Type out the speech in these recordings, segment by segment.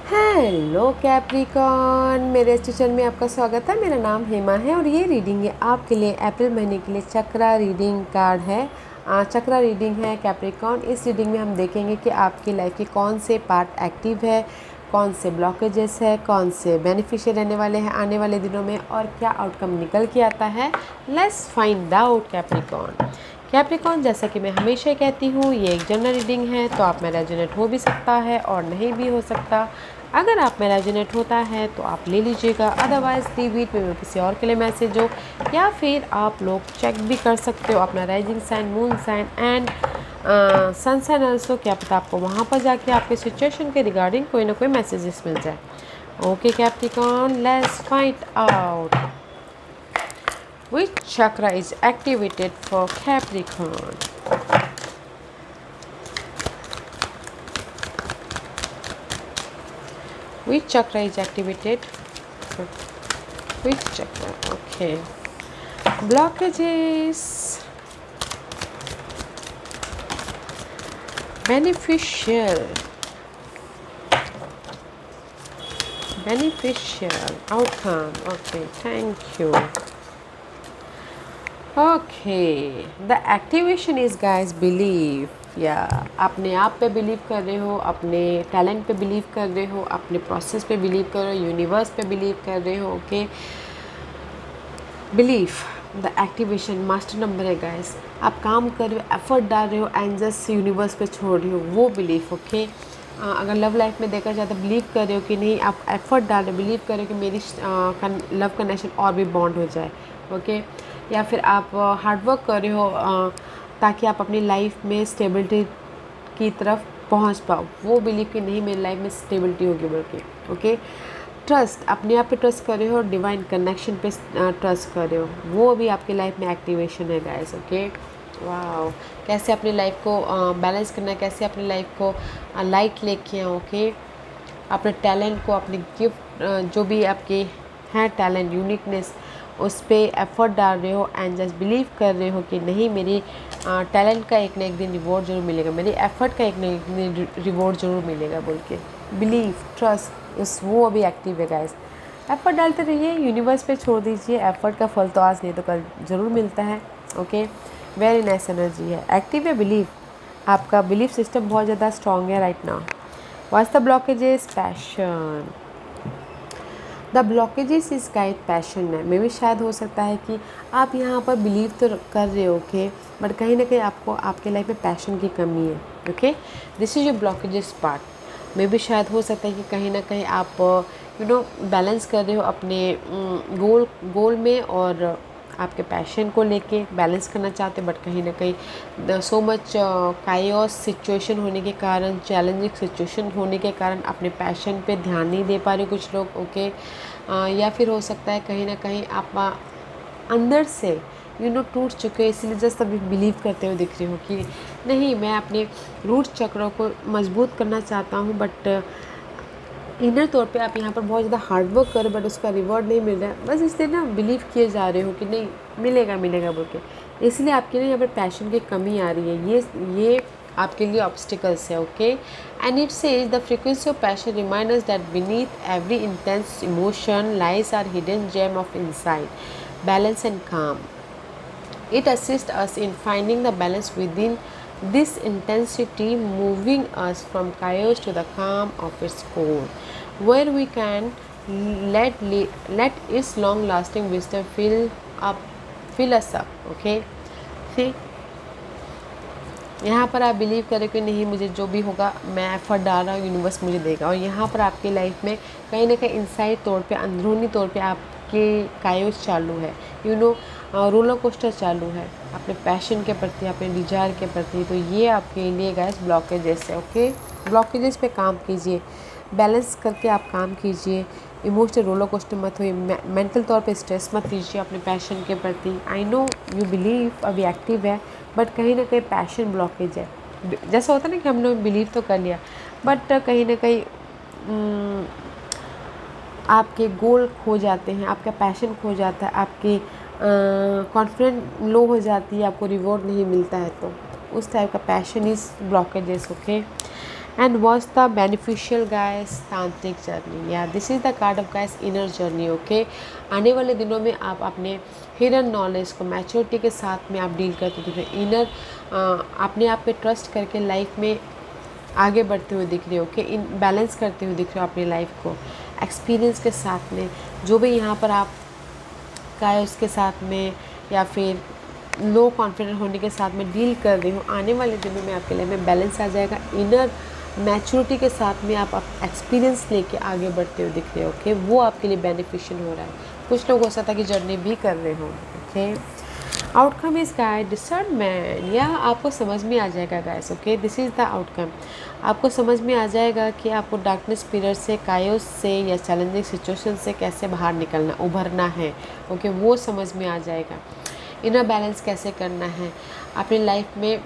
Hello Capricorn, मेरे इस channel में आपका स्वागत है। मेरा नाम हेमा है और ये रीडिंग है आपके लिए अप्रैल महीने के लिए चक्रा रीडिंग कार्ड है। चक्रा रीडिंग है कैप्रिकॉन। इस रीडिंग में हम देखेंगे कि आपकी लाइफ के कौन से पार्ट एक्टिव है, कौन से ब्लॉकेजेस है, कौन से बेनिफिशियल रहने वाले हैं आने वाले दिनों में और क्या आउटकम निकल के आता है। Let's find out Capricorn. Capricorn, जैसा कि मैं हमेशा कहती हूँ, ये एक जनरल रीडिंग है, तो आप में रेजोनेट हो भी सकता है और नहीं भी हो सकता। अगर आप में रेजोनेट होता है तो आप ले लीजिएगा, अदरवाइज लीव इट में किसी और के लिए मैसेज हो, या फिर आप लोग चेक भी कर सकते हो अपना rising sign, moon sign and sun sign also. क्या पता आपको वहाँ पर जाके आपके सिचुएशन के रिगार्डिंग कोई ना कोई मैसेजेस मिल जाए। Okay Capricorn, let's find out which chakra is activated for Capricorn. Which chakra is activated? Which chakra? Okay. Blockages. Beneficial. Outcome. Okay, thank you. Okay, the activation is guys believe. या अपने आप पे believe कर रहे हो, अपने talent पे believe कर रहे हो, अपने प्रोसेस पे बिलीव कर रहे हो, यूनिवर्स पे बिलीव कर रहे हो। Okay, believe the activation master number है गाइज। आप काम कर रहे हो, एफर्ट डाल रहे हो एंड जस्ट यूनिवर्स पे छोड़ रहे हो, वो बिलीव। ओके, अगर लव लाइफ में देखा जाए तो बिलीव कर रहे हो कि नहीं, आप एफर्ट डाल रहे हो, बिलीव कर रहे हो कि मेरी लव कनेक्शन और भी बॉन्ड हो जाए। ओके, या फिर आप हार्डवर्क कर रहे हो ताकि आप अपनी लाइफ में स्टेबिलिटी की तरफ पहुंच पाओ, वो बिलीव कि नहीं मेरी लाइफ में स्टेबिलिटी होगी बोल के। ओके, ट्रस्ट, अपने आप पे ट्रस्ट कर रहे हो, डिवाइन कनेक्शन पे ट्रस्ट कर रहे हो, वो भी आपकी लाइफ में एक्टिवेशन है गाइस। ओके, वाह, कैसे अपनी लाइफ को बैलेंस करना है, कैसे अपनी लाइफ को लाइट लेके आओ। ओके, अपने टैलेंट को, अपने गिफ्ट जो भी आपके हैं टैलेंट, यूनिकनेस, उस पर एफर्ट डाल रहे हो एंड जस्ट बिलीव कर रहे हो कि नहीं मेरी टैलेंट का एक ना एक दिन रिवॉर्ड जरूर मिलेगा, मेरी एफर्ट का एक ना एक दिन रिवॉर्ड जरूर मिलेगा बोल के बिलीव, ट्रस्ट, उस वो अभी एक्टिव है गाइस। एफर्ट डालते रहिए, यूनिवर्स पे छोड़ दीजिए, एफर्ट का फल तो आज नहीं तो कल ज़रूर मिलता है। ओके, वेरी नाइस एनर्जी है, एक्टिव है बिलीव। आपका बिलीफ सिस्टम बहुत ज़्यादा स्ट्रॉन्ग है right now. What's the blockages? Passion. The blockages is guide passion है। मे भी शायद हो सकता है कि आप यहाँ पर बिलीव तो कर रहे हो, ओके, बट कहीं ना कहीं आपको आपके लाइफ में पैशन की कमी है। Okay, this is your blockages part. मे भी शायद हो सकता है कि कहीं ना कहीं आप बैलेंस कर रहे हो अपने गोल में और आपके पैशन को लेके बैलेंस करना चाहते हैं, बट कहीं ना कहीं सो मच कायोस सिचुएशन होने के कारण, चैलेंजिंग सिचुएशन होने के कारण अपने पैशन पे ध्यान नहीं दे पा रहे कुछ लोग। ओके, या फिर हो सकता है कहीं ना कहीं आप अंदर से टूट चुके हो, इसीलिए जस्ट अभी बिलीव करते हुए दिख रहे हो कि नहीं मैं अपने रूट चक्रों को मजबूत करना चाहता हूँ, बट इनर तौर पे आप यहाँ पर बहुत ज़्यादा हार्डवर्क करो बट उसका रिवॉर्ड नहीं मिल रहा है, बस इसलिए ना बिलीव किए जा रहे हो कि नहीं मिलेगा मिलेगा बोल के, इसलिए आपके लिए यहाँ पर पैशन की कमी आ रही है। ये आपके लिए ऑब्स्टिकल्स है। Okay, and it says the frequency of passion remind us that beneath every intense emotion lies are hidden gem of insight, balance and calm. It assists us in finding the balance within this intensity, moving us from chaos to the calm of its core, where we can let its long-lasting wisdom fill us up. Okay, see, यहाँ पर आप believe करें कि नहीं मुझे जो भी होगा मैं एफर्ट डाल रहा हूँ, यूनिवर्स मुझे देगा। और यहाँ पर आपकी लाइफ में कहीं ना कहीं इनसाइड तौर पे, अंदरूनी तौर पे आपके कायोस चालू है, रोलर कोस्टर चालू है अपने पैशन के प्रति, अपने डिजायर के प्रति। तो ये आपके लिए गाइस ब्लॉकेजेस है। ओके, ब्लॉकेजेस पे काम कीजिए, बैलेंस करके आप काम कीजिए, इमोशनल रोलर कोस्टर मत होइए, मेंटल तौर पे स्ट्रेस मत लीजिए अपने पैशन के प्रति। आई नो यू बिलीव अभी एक्टिव है, बट कहीं ना कहीं पैशन ब्लॉकेज है। जैसा होता है ना कि हम लोग बिलीव तो कर लिया, बट कहीं ना कहीं आपके गोल खो जाते हैं, आपका पैशन खो जाता है, आपकी कॉन्फिडेंस लो हो जाती है, आपको रिवॉर्ड नहीं मिलता है, तो उस टाइप का passion is blockages. Okay, and was the beneficial guys तांत्रिक जर्नी, या this is the card of guys inner journey. Okay, आने वाले दिनों में आप अपने हिडन नॉलेज को मैच्योरिटी के साथ में आप डील करते दिख रहे, इनर अपने आप पे ट्रस्ट करके लाइफ में आगे बढ़ते हुए दिख रहे हो, कि इन बैलेंस करते हुए दिख रहे हो अपनी लाइफ को एक्सपीरियंस के साथ में। जो भी यहाँ पर आप कायोस के साथ में या फिर लो कॉन्फिडेंट होने के साथ में डील कर रही हो, आने वाले दिनों में आपके लाइफ में बैलेंस आ जाएगा। इनर मैच्योरिटी के साथ में आप एक्सपीरियंस लेके आगे बढ़ते हुए दिख रहे हो। ओके, वो आपके लिए बेनिफिशियल हो रहा है। कुछ लोग हो सकता है कि जर्नी भी कर रहे हो। Okay, outcome is guys discernment, या आपको समझ में आ जाएगा guys. Okay, this is the outcome. आपको समझ में आ जाएगा कि आपको डार्कनेस पीरियड से, कायोस से या चैलेंजिंग सिचुएशन से कैसे बाहर निकलना, उभरना है। ओके, वो समझ में आ जाएगा। इनर बैलेंस कैसे करना है अपनी लाइफ में,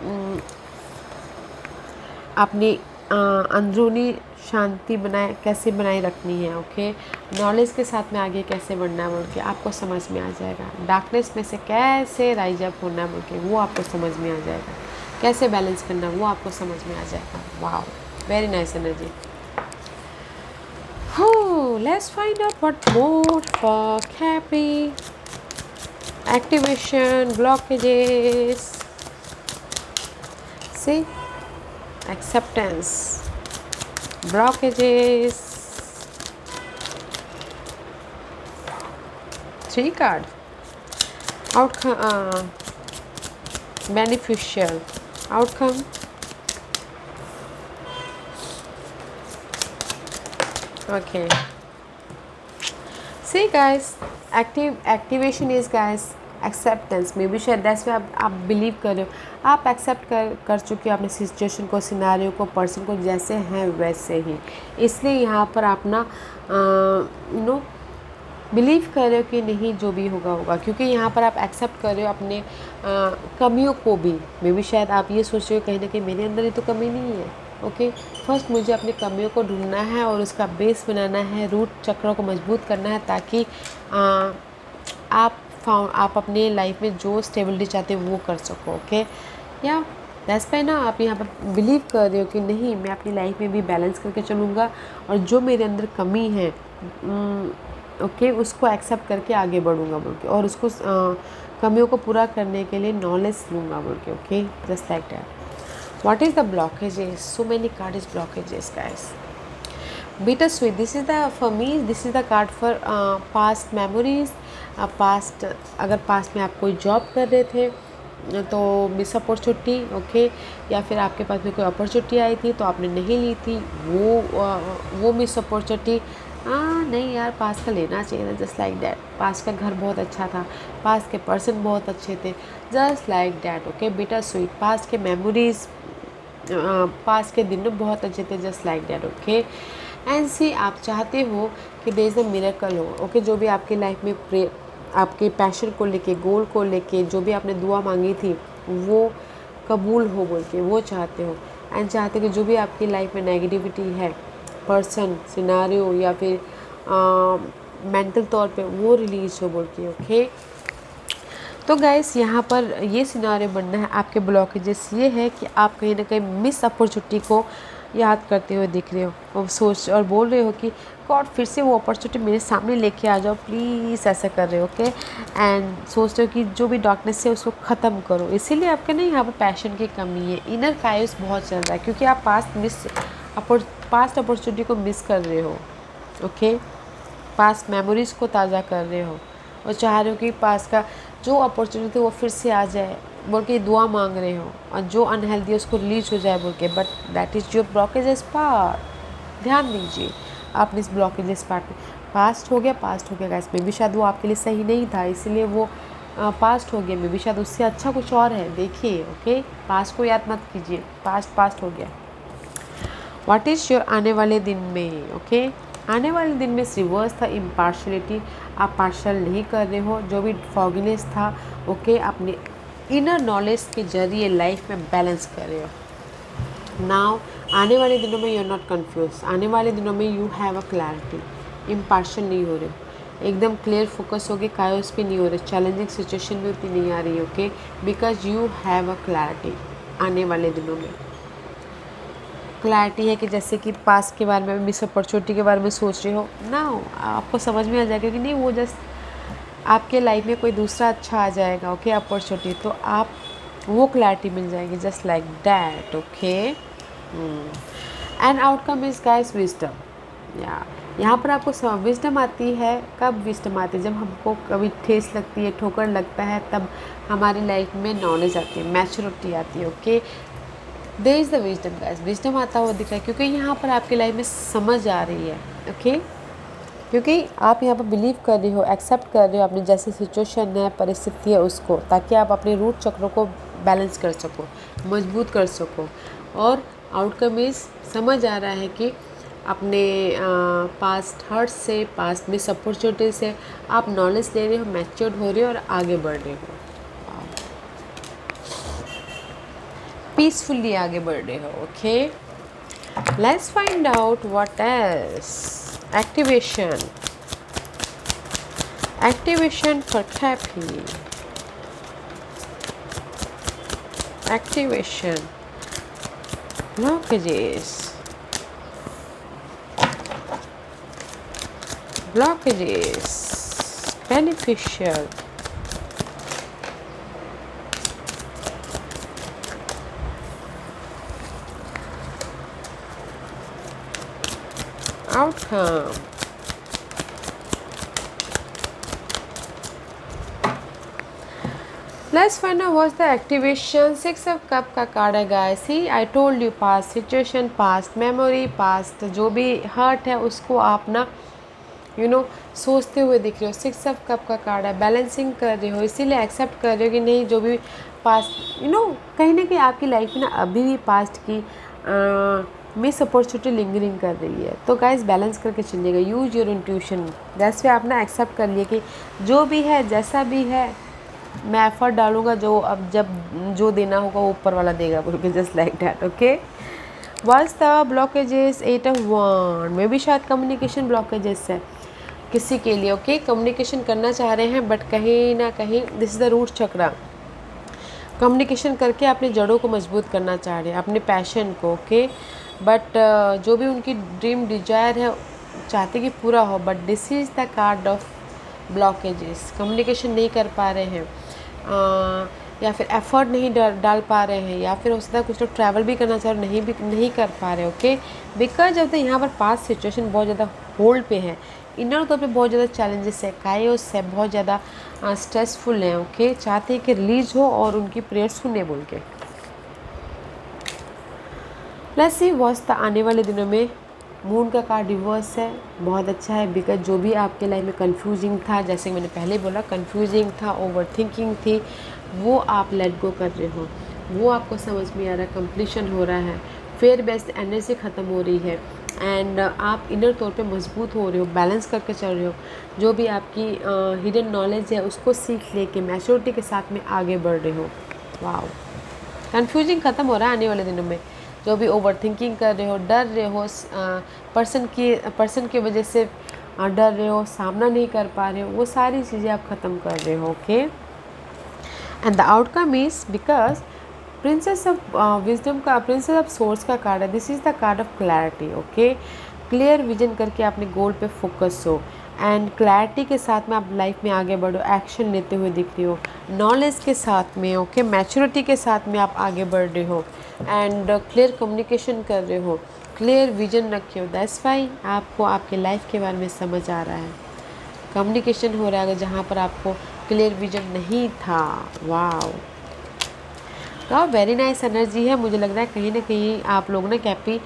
अपनी अंदरूनी शांति कैसे बनाए रखनी है। ओके, नॉलेज के साथ में आगे कैसे बढ़ना है बोल के आपको समझ में आ जाएगा। डार्कनेस में से कैसे राइज अप होना है बोल के वो आपको समझ में आ जाएगा। कैसे बैलेंस करना है वो आपको समझ में आ जाएगा। Wow, very nice energy. Let's find out what more for Capri activation blockages. See, acceptance, blockages, 3 card, outcome, beneficial, outcome, okay. See guys, activation is guys acceptance में भी शायद दैट्स आप बिलीव कर रहे हो, आप एक्सेप्ट कर चुके हो अपने सिचुएशन को, सिनारियो को, पर्सन को जैसे हैं वैसे ही। इसलिए यहाँ पर आप ना बिलीव कर रहे हो कि नहीं जो भी होगा होगा, क्योंकि यहाँ पर आप एक्सेप्ट कर रहे हो अपने कमियों को भी। मे भी शायद आप ये सोच रहे हो कहीं ना कहीं मेरे अंदर ये तो कमी नहीं है। ओके, फर्स्ट मुझे अपनी कमियों को ढूंढना है और उसका बेस बनाना है, रूट चक्रों को मजबूत करना है, ताकि आप अपने लाइफ में जो स्टेबिलिटी चाहते हो वो कर सको। ओके, या दैट्स पे ना आप यहाँ पर बिलीव कर रहे हो कि नहीं मैं अपनी लाइफ में भी बैलेंस करके चलूँगा और जो मेरे अंदर कमी है ओके उसको एक्सेप्ट करके आगे बढ़ूँगा बोल के, और उसको कमियों को पूरा करने के लिए नॉलेज लूँगा बोल के। Okay, just like that. What is the blockages? So many card is blockages guys. Bittersweet, this is the for me this is the card for past memories. Past, अगर पास्ट में आप कोई जॉब कर रहे थे तो मिस अपॉर्चुनिटी। ओके, या फिर आपके पास में कोई अपॉर्चुनिटी आई थी तो आपने नहीं ली थी, वो मिस अपॉर्चुनिटी। नहीं यार, पास्ट का लेना चाहिए था। जस्ट लाइक दैट, पास्ट का घर बहुत अच्छा था, पास्ट के पर्सन बहुत अच्छे थे, just like that. Okay, bitter sweet, past के मेमोरीज, पास्ट के दिन बहुत अच्छे थे, just like that. Okay, and see आप चाहते हो कि देयर इज़ अ मिरेकल हो। ओके, जो भी आपकी लाइफ में आपके पैशन को लेके, गोल को लेके जो भी आपने दुआ मांगी थी वो कबूल हो बोल के वो चाहते हो। एंड चाहते हो कि जो भी आपकी लाइफ में नेगेटिविटी है, पर्सन, सिनारियो या फिर मेंटल तौर पे वो रिलीज हो बोल के। ओके, तो गाइस यहाँ पर ये सिनारियो बनना है। आपके ब्लॉकेजेस ये है कि आप कहीं ना कहीं मिस अपॉर्चुनिटी को याद करते हुए दिख रहे हो और सोच और बोल रहे हो कि गॉड फिर से वो अपॉर्चुनिटी मेरे सामने लेके आ जाओ प्लीज़, ऐसा कर रहे हो। ओके, एंड सोच रहे हो कि जो भी डार्कनेस है उसको ख़त्म करो। इसीलिए आपके ना यहाँ पर पैशन की कमी है, इनर कायोस बहुत चल रहा है, क्योंकि आप पास्ट अपॉर्चुनिटी को मिस कर रहे हो। ओके, पास्ट मेमोरीज़ को ताज़ा कर रहे हो और चाह रहे हो कि पास्ट का जो अपॉर्चुनिटी वो फिर से आ जाए बोल के दुआ मांग रहे हो, और जो अनहेल्दी है उसको रिलीज हो जाए बोल के। But that is your blockages part. ध्यान दीजिए आप इस ब्लॉकेजेस पार्ट में। पास्ट हो गया गाइस, में भी शायद वो आपके लिए सही नहीं था, इसलिए वो पास्ट हो गया। में भी शायद उससे अच्छा कुछ और है, देखिए। ओके, पास्ट को याद मत कीजिए, पास्ट हो गया। व्हाट इज़ योर आने वाले दिन में? ओके, आने वाले दिन में रिवर्स था इम्पार्शलिटी, आप पार्शल नहीं कर रहे हो। जो भी फॉगिनेस था ओके, अपने इनर नॉलेज के जरिए लाइफ में बैलेंस कर रहे हो। नाउ आने वाले दिनों में यू आर नॉट कन्फ्यूज, आने वाले दिनों में you have a clarity, impartial नहीं हो रहे हो, एकदम क्लियर फोकस हो गए, कायोस पे नहीं हो रहे, चैलेंजिंग सिचुएशन भी उतनी नहीं आ रही। Okay, because you have a clarity आने वाले दिनों में। क्लैरिटी है कि जैसे कि पास के बारे में, मिस अपॉर्चुनिटी के बारे में सोच रहे हो ना, आपको समझ में आ जाएगा कि नहीं वो जस्ट आपके लाइफ में कोई दूसरा अच्छा आ जाएगा, ओके, अपॉर्चुनिटी, तो आप वो क्लैरिटी मिल जाएगी just like that, okay. And outcome is guys wisdom. या यहाँ पर आपको विजडम आती है। कब विजडम आती है? जब हमको कभी ठेस लगती है, ठोकर लगता है, तब हमारी लाइफ में नॉलेज आती है, मैच्योरिटी आती है, okay. There is the wisdom guys, wisdom आता हुआ दिख रहा है क्योंकि यहाँ पर आपकी लाइफ में समझ आ रही है, ओके। क्योंकि आप यहाँ पर बिलीव कर रहे हो, एक्सेप्ट कर रहे हो अपनी जैसी सिचुएशन है, परिस्थिति है उसको, ताकि आप अपने रूट चक्रों को बैलेंस कर सको, मजबूत कर सको। और आउटकम इज समझ आ रहा है कि अपने पास्ट हर्ट से, पास्ट मिस अपॉर्चुनिटी से आप नॉलेज ले रहे हो, मैच्योर्ड हो रहे हो और आगे बढ़ रहे हो, पीसफुली आगे बढ़ रहे हो, okay. Let's find out what else. Activation for Cappy. Activation. Blockages. Beneficial. Outcome. Let's find out what's the activation. 6 of Cup का कार्ड है guys. See, I told you past situation, past memory, past जो भी hurt है उसको आप ना सोचते हुए दिख रहे हो। 6 ऑफ कप का कार्ड है, बैलेंसिंग कर रहे हो, इसीलिए एक्सेप्ट कर रहे हो कि नहीं जो भी पास्ट कहीं ना कहीं आपकी लाइफ में ना अभी भी पास्ट की मिस अपॉर्चुनिटी लिंगरिंग कर रही है। तो गाइस बैलेंस करके चलिएगा, यूज योर इंट्यूशन। जैसे आप ना एक्सेप्ट कर लिए कि जो भी है जैसा भी है मैं एफर्ट डालूंगा, जब जो देना होगा वो ऊपर वाला देगा, बोल के just like that, okay. Was the blockages 8 of wand में भी शायद कम्युनिकेशन ब्लॉकेजेस है किसी के लिए, ओके। कम्युनिकेशन करना चाह रहे हैं बट कहीं ना कहीं this is the root chakra. Communication करके अपनी जड़ों को मजबूत करना चाह रहे हैं, अपने पैशन को, ओके। बट जो भी उनकी ड्रीम डिजायर है चाहते कि पूरा हो, but this is the card of blockages. Communication नहीं कर पा रहे हैं, या फिर एफर्ट नहीं डाल पा रहे हैं, या फिर हो सकता है कुछ लोग ट्रैवल भी करना चाह रहे नहीं कर पा रहे, ओके। बिकॉज ऑफ द यहाँ पर पास्ट सिचुएशन बहुत ज़्यादा होल्ड पे है, इनर तौर पे बहुत ज़्यादा चैलेंजेस है, कायोस है, बहुत ज़्यादा स्ट्रेसफुल है, ओके। चाहते हैं कि रिलीज हो और उनकी प्रेयर सुने बोल के। लेट्स सी व्हाट्स आने वाले दिनों में। मून का कार्ड रिवर्स है, बहुत अच्छा है, बिकॉज जो भी आपके लाइफ में कंफ्यूजिंग था, जैसे मैंने पहले बोला कंफ्यूजिंग था, ओवर थिंकिंग थी, वो आप लेट गो कर रहे हो, वो आपको समझ में आ रहा है, कंप्लीशन हो रहा है, फेयर बेस्ड एनर्जी ख़त्म हो रही है, एंड आप इनर तौर पे मजबूत हो रहे हो, बैलेंस करके चल रहे हो। जो भी आपकी हिडन नॉलेज है उसको सीख लेके मैच्योरिटी के साथ में आगे बढ़ रहे हो। वाओ, कंफ्यूजिंग ख़त्म हो रहा है आने वाले दिनों में। जो भी ओवर थिंकिंग कर रहे हो, डर रहे हो, पर्सन की वजह से डर रहे हो, सामना नहीं कर पा रहे हो, वो सारी चीज़ें आप ख़त्म कर रहे हो, okay. And the outcome is because princess of wisdom का, प्रिंसेस ऑफ सोर्स का कार्ड है, this is the card of clarity, okay. Clear vision करके अपने गोल पे फोकस हो, एंड क्लैरिटी के साथ में आप लाइफ में आगे बढ़ो, एक्शन लेते हुए दिख रही हो, नॉलेज के साथ में, ओके, मैच्योरिटी के साथ में आप आगे बढ़ रहे हो, एंड क्लियर कम्युनिकेशन कर रहे हो, क्लियर विजन रखे हो। दैट्स वाई आपको आपके लाइफ के बारे में समझ आ रहा है, कम्युनिकेशन हो रहा है अगर जहाँ पर आपको क्लियर विजन नहीं था। वाओ, तो वेरी नाइस एनर्जी है। मुझे लग रहा है कहीं ना कहीं आप लोग ना cappy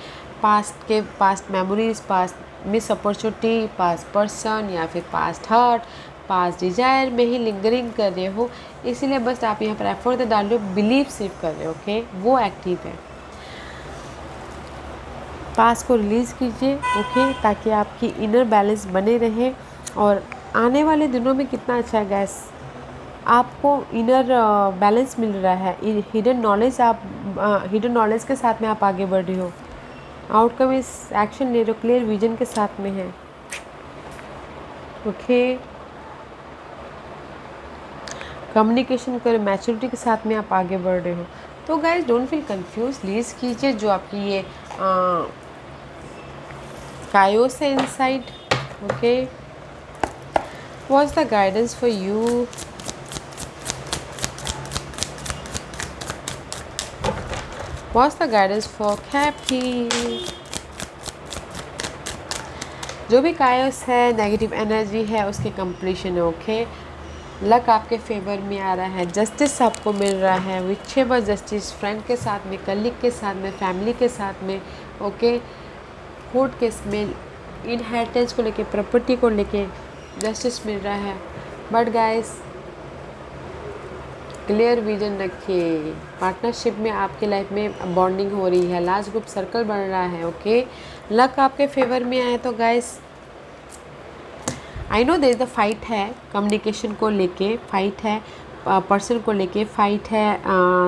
past memories, past miss opportunity, past person या फिर पास्ट हर्ट, पास्ट डिजायर में ही लिंगरिंग कर रहे हो, इसीलिए बस आप यहाँ पर एफर्ट तो डाल रहे हो, बिलीव सिर्फ कर रहे हो, ओके। वो एक्टिव है, पास्ट को रिलीज़ कीजिए, ओके, ताकि आपकी इनर बैलेंस बने रहे। और आने वाले दिनों में कितना अच्छा है गैस, आपको इनर बैलेंस मिल रहा है, हिडन नॉलेज के साथ में आप आगे बढ़ रहे हो, आउटकम इस एक्शन ले रहे हो, क्लियर विजन के साथ में है, ओके। कम्युनिकेशन कर, मैच्योरिटी के साथ में आप आगे बढ़ रहे हो। तो guys don't feel confuse, lease कीजिए जो आपकी ये chaos है inside. Okay, what's the guidance for you? What's the guidance for Cappy? जो भी कायोस है, नेगेटिव एनर्जी है, उसके कंप्लीशन है. ओके, लक आपके फेवर में आ रहा है, जस्टिस आपको मिल रहा है, विचेवर जस्टिस, फ्रेंड के साथ में, कलीग के साथ में, फैमिली के साथ में. ओके, कोर्ट केस में, इनहेरिटेंस को लेके, प्रॉपर्टी को लेके जस्टिस मिल रहा है. बट गाइस, क्लियर विजन रखिए. पार्टनरशिप में आपके लाइफ में बॉन्डिंग हो रही है, लार्ज ग्रुप सर्कल बन रहा है. ओके, लक आपके फेवर में आए तो guys, I know there is the fight है, कम्युनिकेशन को लेके फाइट है, पर्सन को लेके फाइट है,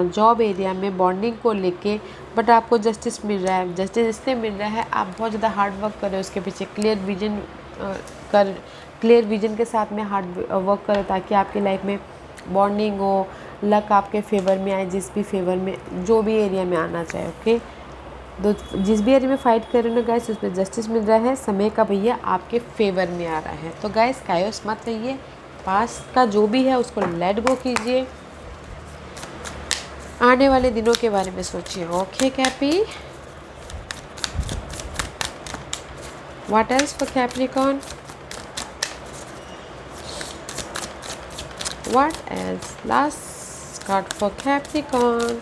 जॉब एरिया में बॉन्डिंग को लेके. बट आपको जस्टिस मिल रहा है. जस्टिस इसलिए मिल रहा है, आप बहुत ज़्यादा हार्ड वर्क कर रहे हो उसके पीछे. क्लियर विजन के साथ में हार्ड वर्क करो ताकि आपकी लाइफ में बॉन्डिंग हो, लक आपके फेवर में आए, जिस भी फेवर में, जो भी एरिया में आना चाहे. ओके, तो जिस भी एरिया में फाइट कर रहे हो ना गाइस, उसमें जस्टिस मिल रहा है, समय का भैया आपके फेवर में आ रहा है. तो गाइस, कायोस मत रहिए, पास का जो भी है उसको लेट गो कीजिए, आने वाले दिनों के बारे में सोचिए. Okay cappy, what else for Capricorn? What else? Last card for Capricorn.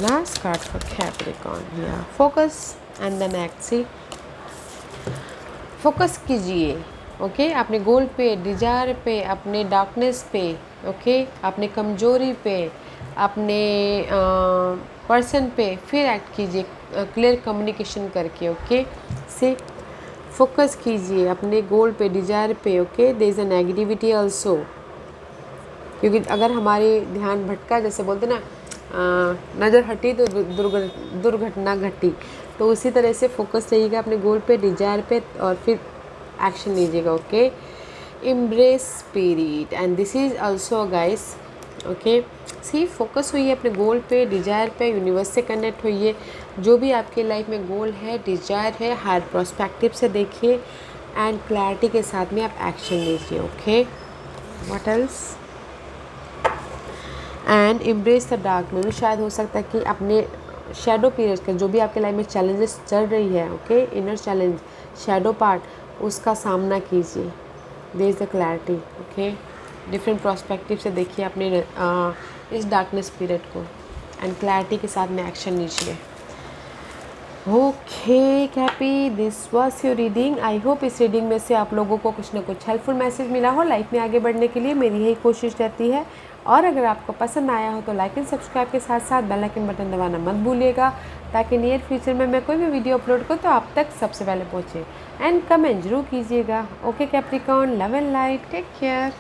Last card for Capricorn. Yeah. Focus and then act. See. Focus कीजिए. ओके, अपने गोल पे, डिजायर पे, अपने डार्कनेस पे. ओके, अपने कमजोरी पे, अपने पर्सन पे फिर एक्ट कीजिए, क्लियर कम्युनिकेशन करके. ओके, से फोकस कीजिए अपने गोल पे, डिजायर पे. Okay, there is a negativity also, क्योंकि अगर हमारे ध्यान भटका, जैसे बोलते ना, नज़र हटी तो दुर्घटना घटी, तो उसी तरह से फोकस रहिएगा अपने गोल पे, डिजायर पे, और फिर एक्शन लीजिएगा. Okay, embrace spirit and this is also guys. Okay, see focus होइए अपने गोल पे, डिजायर पे, यूनिवर्स से कनेक्ट होइए. जो भी आपके लाइफ में गोल है, डिजायर है, हायर प्रोस्पेक्टिव से देखिए एंड क्लैरिटी के साथ में आप एक्शन लीजिए. Okay, what else? And embrace the dark में भी शायद हो सकता है कि अपने शेडो पीरियड के जो भी आपके लाइफ में चैलेंजेस चल रही है, okay, inner challenge, shadow part, उसका सामना कीजिए. There is the clarity. Okay, different prospective से देखिए अपने इस डार्कनेस पीरियड को एंड क्लैरिटी के साथ में एक्शन लीजिए. Okay cappy, this was your reading. I hope इस रीडिंग में से आप लोगों को कुछ ना कुछ हेल्पफुल मैसेज मिला हो. लाइफ में आगे बढ़ने के लिए मेरी यही कोशिश रहती है. और अगर आपको पसंद आया हो तो लाइक एंड सब्सक्राइब के साथ साथ बेल आइकन बटन दबाना मत भूलिएगा, ताकि नियर फ्यूचर में मैं कोई भी वीडियो अपलोड करूँ तो आप तक सबसे पहले पहुँचे. एंड कमेंट जरूर कीजिएगा. Okay Capricorn, love and light, take care.